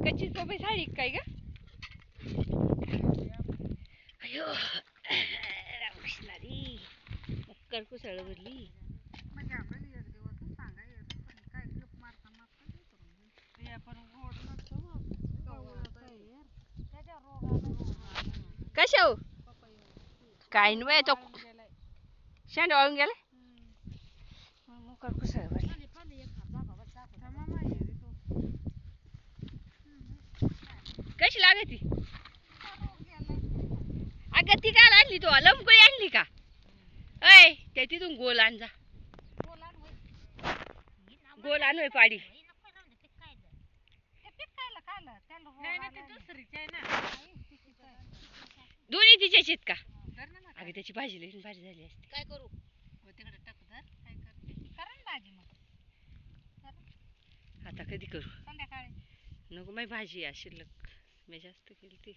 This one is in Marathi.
कच्ची पपई झाली काय ग? अयो रामकृष्णारी मक्कर कुसळ भरली. कशा हो काय नाही तो शेंडा वाळून गेला. मकर कुसळ भरली. कशी लागती? अगं ती काय आणली तो लमकुळी आणली का? अय त्या तिथून गोल आण जा. गोल आण होय पाडी. दोन्ही तिच्याच आहेत का? अगं त्याची भाजी लई भारी झाली असती. काय करू? तिकडे टाकू धर. काय करते? करा ना भाजी मग. आता कधी करू? संध्याकाळी. नको माझी भाजी आहे शिल्लक. मी जास्त केली ती.